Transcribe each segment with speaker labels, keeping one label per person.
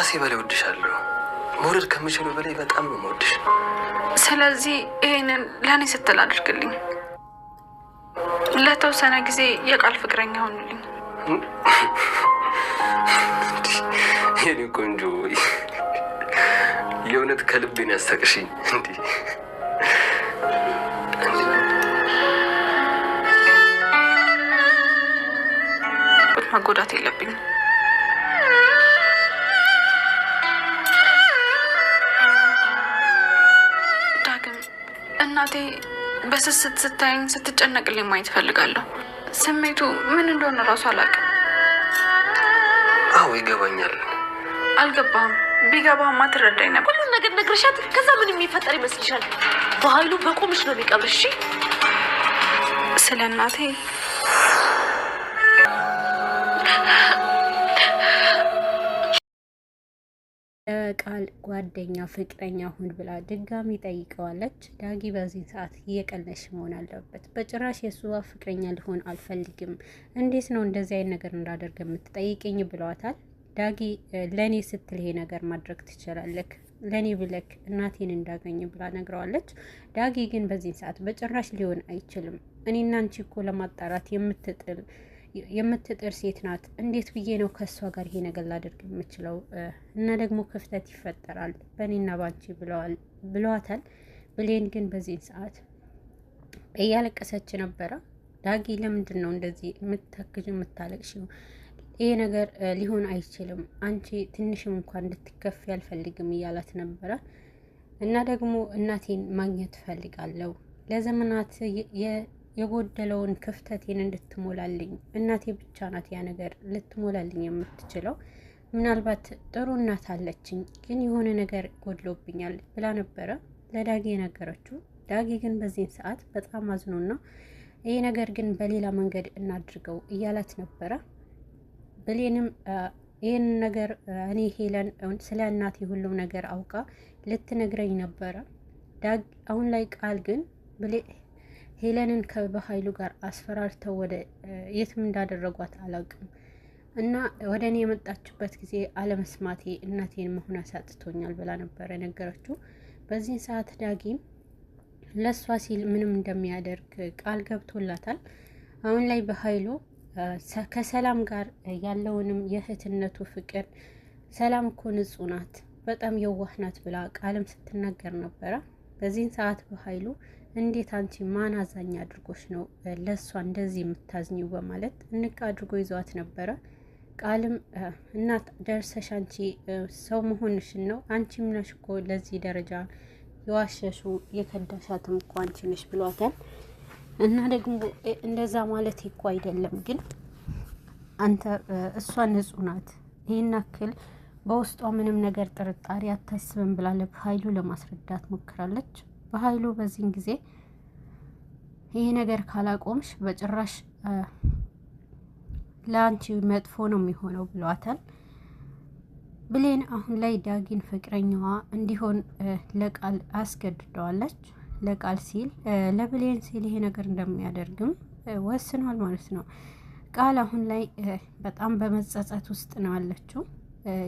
Speaker 1: ከራሴ በላይ ወድሻለሁ። መውደድ ከምችለው በላይ በጣም ነው የምወድሽ።
Speaker 2: ስለዚህ ይሄንን ለእኔ ስትል አድርግልኝ። ለተወሰነ ጊዜ የቃል ፍቅረኛ ሆኑልኝ።
Speaker 1: የኔ ቆንጆ የእውነት ከልቤን ያሳቅሽኝ። እንዴ
Speaker 2: መጎዳት የለብኝም። ዳግም እናቴ በስስት ስታይኝ ስትጨነቅልኝ ማየት ፈልጋለሁ። ስሜቱ ምን እንደሆነ እራሱ አላውቅም።
Speaker 1: አዎ ይገባኛል።
Speaker 2: አልገባህም? ቢገባህማ ትረዳኝ ነበር።
Speaker 3: ሁሉን ነገር ነግረሻት ከዛ ምን የሚፈጠር ይመስልሻል? በኃይሉ በቁምሽ ነው የሚቀብርሽ።
Speaker 2: ስለ እናቴ
Speaker 4: ቃል ጓደኛ ፍቅረኛ ሁን ብላ ድጋሚ ጠይቀዋለች። ዳጊ በዚህ ሰዓት እየቀለሽ መሆን አለበት። በጭራሽ የእሷ ፍቅረኛ ሊሆን አልፈልግም። እንዴት ነው እንደዚህ አይነት ነገር እንዳደርግ የምትጠይቀኝ ብለዋታል። ዳጊ ለእኔ ስትል ይሄ ነገር ማድረግ ትችላለህ፣ ለእኔ ብለክ እናቴን እንዳገኝ ብላ ነግረዋለች። ዳጊ ግን በዚህ ሰዓት በጭራሽ ሊሆን አይችልም። እኔና አንቺ እኮ ለማጣራት የምትጥር ሴት ናት። እንዴት ብዬ ነው ከእሷ ጋር ይሄ ነገር ላደርግ የምችለው? እና ደግሞ ክፍተት ይፈጠራል በእኔና ባንቺ ብለዋታል። ብሌን ግን በዚህ ሰዓት እያለቀሰች ነበረ። ዳጊ ለምንድን ነው እንደዚህ የምታግዥ የምታለቅሽው? ይሄ ነገር ሊሆን አይችልም፣ አንቺ ትንሽም እንኳን እንድትከፍ አልፈልግም እያላት ነበረ። እና ደግሞ እናቴን ማግኘት ፈልጋለሁ፣ ለዘመናት የጎደለውን ክፍተቴን እንድትሞላልኝ እናቴ ብቻ ናት ያ ነገር ልትሞላልኝ የምትችለው። ምናልባት ጥሩ እናት አለችኝ፣ ግን የሆነ ነገር ጎድሎብኛል ብላ ነበረ ለዳጊ የነገረችው። ዳጊ ግን በዚህን ሰዓት በጣም አዝኖና ይሄ ነገር ግን በሌላ መንገድ እናድርገው እያላት ነበረ። ብሌንም ይህን ነገር እኔ ሄለን ስለ እናቴ ሁሉም ነገር አውቃ ልትነግረኝ ነበረ። አሁን ላይ ቃል ግን ሄለንን ከበኃይሉ ጋር አስፈራርተው ወደ የትም እንዳደረጓት አላውቅም እና ወደ እኔ የመጣችበት ጊዜ አለመስማቴ እናቴን መሆን አሳጥቶኛል ብላ ነበረ ነገረችው። በዚህ ሰዓት ዳጊም ለእሷ ሲል ምንም እንደሚያደርግ ቃል ገብቶላታል። አሁን ላይ በኃይሉ ከሰላም ጋር ያለውንም የእህትነቱ ፍቅር ሰላም እኮ ንጹህ ናት፣ በጣም የዋህ ናት ብላ ቃልም ስትናገር ነበረ። በዚህን ሰዓት በኃይሉ እንዴት አንቺ ማን አዛኝ አድርጎሽ ነው ለእሷ እንደዚህ የምታዝኝው? በማለት እንቅ አድርጎ ይዘዋት ነበረ። ቃልም እናት ደርሰሽ አንቺ ሰው መሆንሽን ነው፣ አንቺም ነሽ እኮ ለዚህ ደረጃ የዋሸሹ የከዳሻትም እኮ አንቺ ነሽ ብሏታል። እና ደግሞ እንደዛ ማለት እኮ አይደለም፣ ግን አንተ እሷ ንጹህ ናት፣ ይህን አክል በውስጧ ምንም ነገር ጥርጣሬ አታስብም ብላ በኃይሉ ለማስረዳት ሞክራለች። በኃይሉ በዚህን ጊዜ ይህ ነገር ካላቆምሽ በጭራሽ ለአንቺ መጥፎ ነው የሚሆነው ብሏታል። ብሌን አሁን ላይ ዳጊን ፍቅረኛዋ እንዲሆን ለቃል አስገድደዋለች። ለቃል ሲል ለብሌን ሲል ይሄ ነገር እንደሚያደርግም ወስኗል ማለት ነው። ቃል አሁን ላይ በጣም በመጸጸት ውስጥ ነው ያለችው።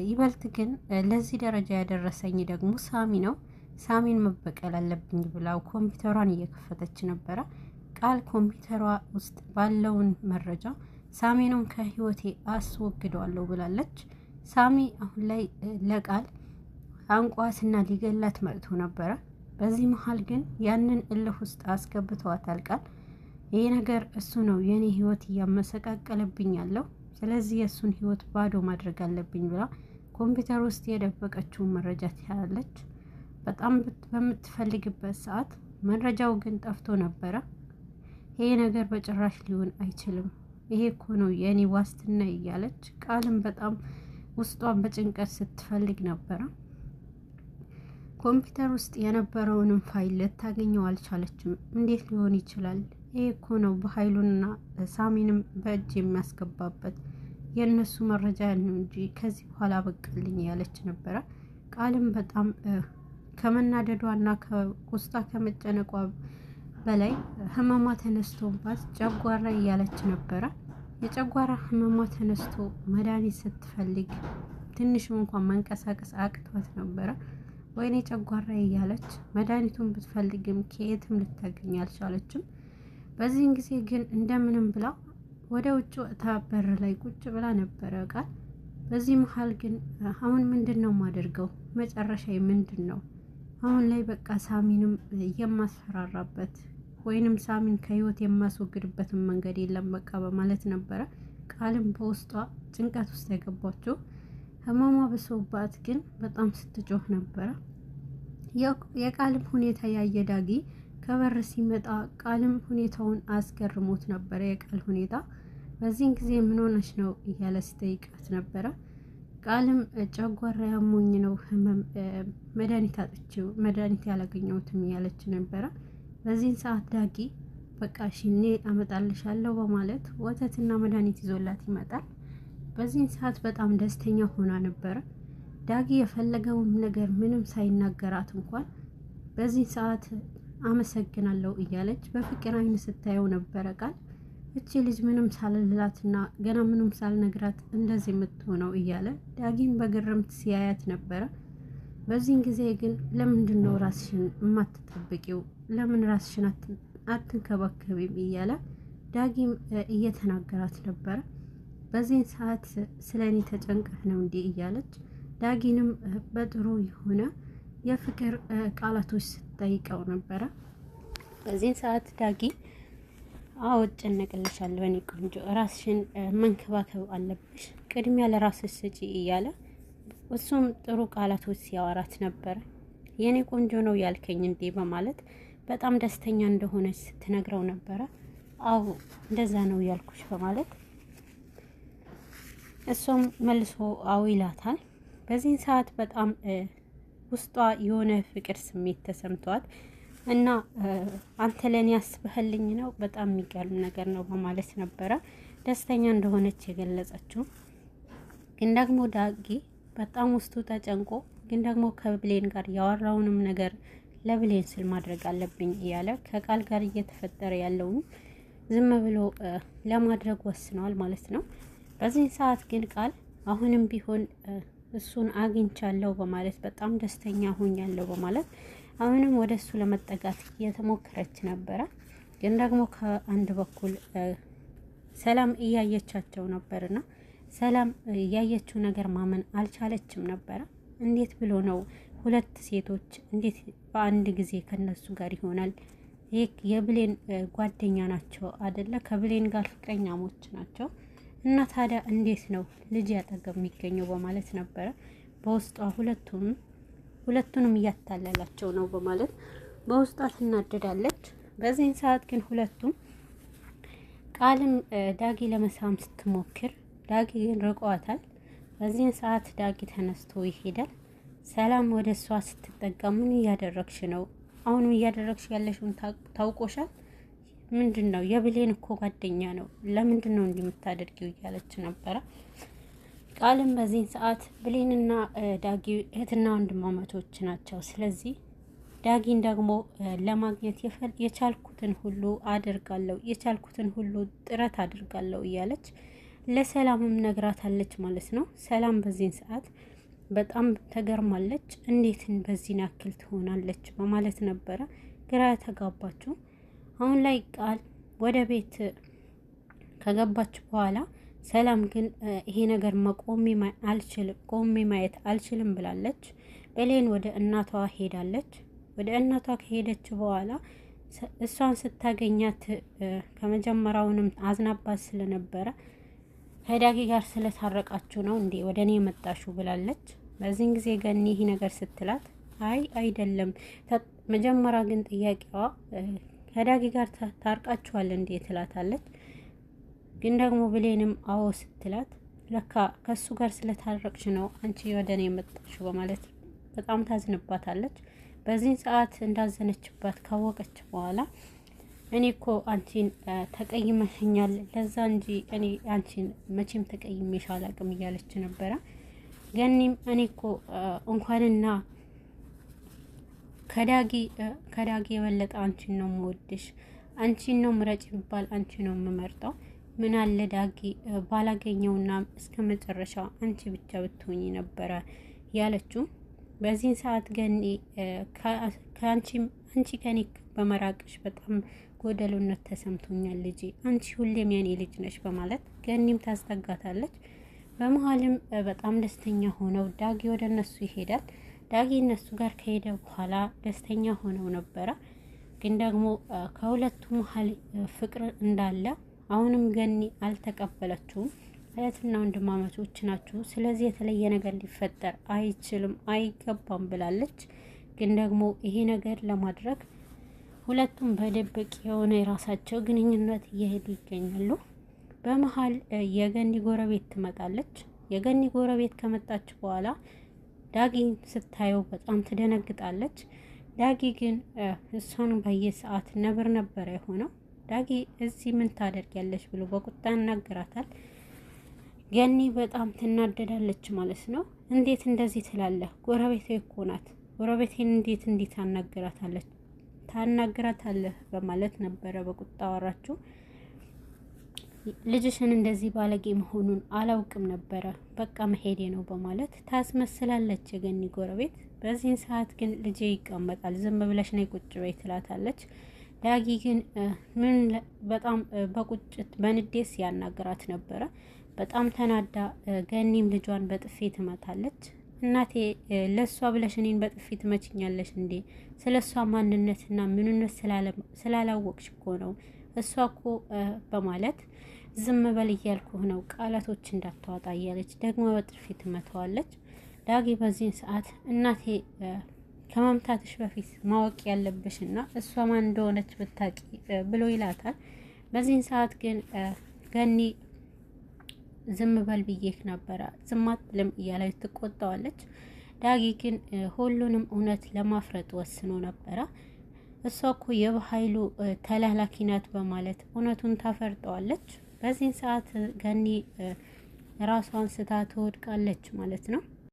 Speaker 4: ይበልጥ ግን ለዚህ ደረጃ ያደረሰኝ ደግሞ ሳሚ ነው፣ ሳሚን መበቀል አለብኝ ብላው ኮምፒውተሯን እየከፈተች ነበረ። ቃል ኮምፒውተሯ ውስጥ ባለውን መረጃ ሳሚንም ከህይወቴ አስወግደዋለሁ ብላለች። ሳሚ አሁን ላይ ለቃል አንቋትና ሊገላት መጥቶ ነበረ። በዚህ መሀል ግን ያንን እልህ ውስጥ አስገብተዋታል። ቃል ይሄ ነገር እሱ ነው የኔ ህይወት እያመሰቃቀለብኝ ያለው፣ ስለዚህ የእሱን ህይወት ባዶ ማድረግ አለብኝ ብላ ኮምፒውተር ውስጥ የደበቀችውን መረጃ ትያለች። በጣም በምትፈልግበት ሰዓት መረጃው ግን ጠፍቶ ነበረ። ይሄ ነገር በጭራሽ ሊሆን አይችልም፣ ይሄ እኮ ነው የኔ ዋስትና እያለች ቃልም በጣም ውስጧን በጭንቀት ስትፈልግ ነበረ። ኮምፒውተር ውስጥ የነበረውንም ፋይል ልታገኘው አልቻለችም። እንዴት ሊሆን ይችላል? ይሄ እኮ ነው በኃይሉንና ሳሚንም በእጅ የሚያስገባበት የእነሱ መረጃ ነው እንጂ ከዚህ በኋላ በቃልኝ ያለች ነበረ። ቃልም በጣም ከመናደዷና ከውስጧ ከመጨነቋ በላይ ህመሟ ተነስቶባት ጨጓራ እያለች ነበረ። የጨጓራ ህመሟ ተነስቶ መድኃኒት ስትፈልግ ትንሽም እንኳን መንቀሳቀስ አቅቷት ነበረ። ወይኔ ጨጓራ እያለች መድኃኒቱን ብትፈልግም ከየትም ልታገኝ አልቻለችም። በዚህን ጊዜ ግን እንደምንም ብላ ወደ ውጭ ወጥታ በር ላይ ቁጭ ብላ ነበረ ቃል። በዚህ መሀል ግን አሁን ምንድን ነው የማደርገው? መጨረሻዬ ምንድን ነው? አሁን ላይ በቃ ሳሚንም የማስፈራራበት ወይንም ሳሚን ከህይወት የማስወግድበትን መንገድ የለም በቃ በማለት ነበረ ቃልም በውስጧ ጭንቀት ውስጥ የገባችው። ህመሟ ብሶባት ግን በጣም ስትጮህ ነበረ። የቃልም ሁኔታ ያየ ዳጊ ከበር ሲመጣ ቃልም ሁኔታውን አስገርሞት ነበረ። የቃል ሁኔታ በዚህን ጊዜ ምን ሆነች ነው እያለ ሲጠይቃት ነበረ። ቃልም ጨጓራ ያሞኝ ነው ህመም መድኃኒት አጥቼው መድኃኒት ያላገኘሁትም እያለች ነበረ። በዚህን ሰዓት ዳጊ በቃ ሽኔ አመጣልሻለሁ በማለት ወተትና መድኃኒት ይዞላት ይመጣል። በዚህን ሰዓት በጣም ደስተኛ ሆና ነበረ። ዳጊ የፈለገውን ነገር ምንም ሳይናገራት እንኳን በዚህ ሰዓት አመሰግናለሁ እያለች በፍቅር አይን ስታየው ነበረ ቃል። እቺ ልጅ ምንም ሳልላትና ገና ምንም ሳልነግራት እንደዚህ የምትሆነው እያለ ዳጊም በግርምት ሲያያት ነበረ። በዚህን ጊዜ ግን ለምንድን ነው ራስሽን የማትጠብቂው? ለምን ራስሽን አትንከባከቢም? እያለ ዳጊም እየተናገራት ነበረ። በዚህን ሰዓት ስለኔ ተጨንቀህ ነው እንዴ እያለች ዳጊንም በጥሩ የሆነ የፍቅር ቃላቶች ስትጠይቀው ነበረ። በዚህን ሰዓት ዳጊ አዎ እጨነቅልሻለሁ እኔ ቆንጆ፣ ራስሽን መንከባከብ አለብሽ፣ ቅድሚያ ለራስሽ ስጪ እያለ እሱም ጥሩ ቃላቶች ሲያወራት ነበረ። የኔ ቆንጆ ነው ያልከኝ እንዴ በማለት በጣም ደስተኛ እንደሆነች ስትነግረው ነበረ። አዎ እንደዛ ነው ያልኩሽ በማለት እሱም መልሶ አዎ ይላታል። በዚህን ሰዓት በጣም ውስጧ የሆነ ፍቅር ስሜት ተሰምቷት እና አንተ ለኔ ያስበህልኝ ነው በጣም የሚገርም ነገር ነው በማለት ነበረ ደስተኛ እንደሆነች የገለጸችው። ግን ደግሞ ዳጊ በጣም ውስጡ ተጨንቆ ግን ደግሞ ከብሌን ጋር ያወራውንም ነገር ለብሌን ስል ማድረግ አለብኝ እያለ ከቃል ጋር እየተፈጠረ ያለውን ዝም ብሎ ለማድረግ ወስነዋል ማለት ነው። በዚህ ሰዓት ግን ቃል አሁንም ቢሆን እሱን አግኝቻለሁ በማለት በጣም ደስተኛ ሆኛለሁ በማለት አሁንም ወደ እሱ ለመጠጋት እየተሞከረች ነበረ። ግን ደግሞ ከአንድ በኩል ሰላም እያየቻቸው ነበርና ሰላም እያየችው ነገር ማመን አልቻለችም ነበረ። እንዴት ብሎ ነው ሁለት ሴቶች እንዴት በአንድ ጊዜ ከነሱ ጋር ይሆናል? ይህ የብሌን ጓደኛ ናቸው አይደለ? ከብሌን ጋር ፍቅረኛሞች ናቸው እና ታዲያ እንዴት ነው ልጅ ያጠገብ የሚገኘው በማለት ነበረ በውስጧ ሁለቱንም እያታለላቸው ነው በማለት በውስጧ ትናደዳለች። በዚህን ሰዓት ግን ሁለቱም ቃልም ዳጊ ለመሳም ስትሞክር ዳጊ ግን ርቋታል። በዚህን ሰዓት ዳጊ ተነስቶ ይሄዳል። ሰላም ወደ እሷ ስትጠጋ ምን እያደረግሽ ነው? አሁንም እያደረግሽ ያለሽውን ታውቆሻል? ምንድን ነው? የብሌን እኮ ጓደኛ ነው፣ ለምንድን ነው እንዲህ የምታደርጊው? እያለች ነበረ። ቃልም በዚህን ሰዓት ብሌንና ዳጊ እህትና ወንድማማቾች ናቸው። ስለዚህ ዳጊን ደግሞ ለማግኘት የቻልኩትን ሁሉ አድርጋለሁ፣ የቻልኩትን ሁሉ ጥረት አድርጋለሁ እያለች ለሰላምም ነግራታለች ማለት ነው። ሰላም በዚህን ሰዓት በጣም ተገርማለች። እንዴትን በዚህን ያክል ትሆናለች በማለት ነበረ ግራ ተጋባችው። አሁን ላይ ቃል ወደ ቤት ከገባች በኋላ ሰላም ግን ይሄ ነገር ቆሜ ማየት አልችልም ብላለች። ብሌን ወደ እናቷ ሄዳለች። ወደ እናቷ ከሄደች በኋላ እሷን ስታገኛት ከመጀመሪያውንም አዝናባት ስለነበረ ከዳጊ ጋር ስለታረቃችሁ ነው እንዴ ወደ እኔ የመጣችሁ ብላለች። በዚህን ጊዜ ገኒ ይሄ ነገር ስትላት አይ አይደለም፣ መጀመሪያ ግን ጥያቄዋ ከዳጊ ጋር ታርቃችኋል እንዴ ትላታለች። ግን ደግሞ ብሌንም አዎ ስትላት ለካ ከሱ ጋር ስለታረቅሽ ነው አንቺ ወደ እኔ የመጣችሁ በማለት በጣም ታዝንባታለች። በዚህን ሰዓት እንዳዘነችባት ካወቀች በኋላ እኔ እኮ አንቺን ተቀይመሽኛል፣ ለዛ እንጂ እኔ አንቺን መቼም ተቀይሜሽ አላቅም እያለች ነበረ። ገኒም እኔ እኮ እንኳንና ከዳጊ የበለጠ አንቺን ነው የምወድሽ፣ አንቺን ነው ምረጭ ቢባል አንቺ ነው የምመርጠው፣ ምን አለ ዳጊ ባላገኘውና እስከ መጨረሻው አንቺ ብቻ ብትሆኚ ነበረ ያለችው። በዚህን ሰዓት ገኒ አንቺ ከኔ በመራቅሽ በጣም ጎደሎነት ተሰምቶኛል ልጄ፣ አንቺ ሁሌም የኔ ልጅ ነሽ በማለት ገኒም ታስጠጋታለች። በመሀልም በጣም ደስተኛ ሆነው ዳጊ ወደ እነሱ ይሄዳል። ዳጊ እነሱ ጋር ከሄደ በኋላ ደስተኛ ሆነው ነበረ። ግን ደግሞ ከሁለቱ መሀል ፍቅር እንዳለ አሁንም ገኒ አልተቀበለችውም። እህትና ወንድማማቾች ናቸው፣ ስለዚህ የተለየ ነገር ሊፈጠር አይችልም አይገባም ብላለች። ግን ደግሞ ይሄ ነገር ለማድረግ ሁለቱም በድብቅ የሆነ የራሳቸው ግንኙነት እየሄዱ ይገኛሉ። በመሀል የገኒ ጎረቤት ትመጣለች። የገኒ ጎረቤት ከመጣች በኋላ ዳጊ ስታየው በጣም ትደነግጣለች። ዳጊ ግን እሷን በየሰዓት ነብር ነበረ የሆነው። ዳጊ እዚህ ምን ታደርጊያለሽ ብሎ በቁጣ ያናግራታል። ገኒ በጣም ትናደዳለች ማለት ነው። እንዴት እንደዚህ ትላለህ? ጎረቤቴ እኮ ናት። ጎረቤቴን እንዴት ታናግራታለህ በማለት ነበረ በቁጣ አወራችው። ልጅሽን እንደዚህ ባለጌ መሆኑን አላውቅም ነበረ፣ በቃ መሄዴ ነው በማለት ታስመስላለች የገኒ ጎረቤት። በዚህን ሰዓት ግን ልጄ ይቀመጣል፣ ዝም ብለሽ ነይ ቁጭ በይ ትላታለች። ዳጊ ግን በጣም በቁጭት በንዴት ያናገራት ነበረ። በጣም ተናዳ ገኒም ልጇን በጥፊ ትመታለች። እናቴ ለሷ ብለሽ እኔን በጥፊ ትመችኛለሽ እንዴ? ስለ እሷ ማንነትና ምንነት ስላላወቅሽ እኮ ነው እሷ እኮ በማለት ዝም በል እያልኩህ ነው፣ ቃላቶች እንዳታወጣ እያለች ደግሞ በጥፊ ትመታዋለች። ዳጊ በዚህን ሰዓት እናቴ ከመምታትሽ በፊት ማወቅ ያለብሽና እሷ ማን እንደሆነች ብታቂ ብሎ ይላታል። በዚህን ሰዓት ግን ገኒ ዝም በል ብዬሽ ነበረ ዝም አትልም እያለች ትቆጣዋለች። ዳጊ ግን ሁሉንም እውነት ለማፍረጥ ወስኖ ነበረ። እሷ እኮ የበኃይሉ ተላላኪ ናት በማለት እውነቱን ታፈርጠዋለች። በዚህን ሰዓት ገኒ ራሷን ስታ ትወድቃለች ማለት ነው።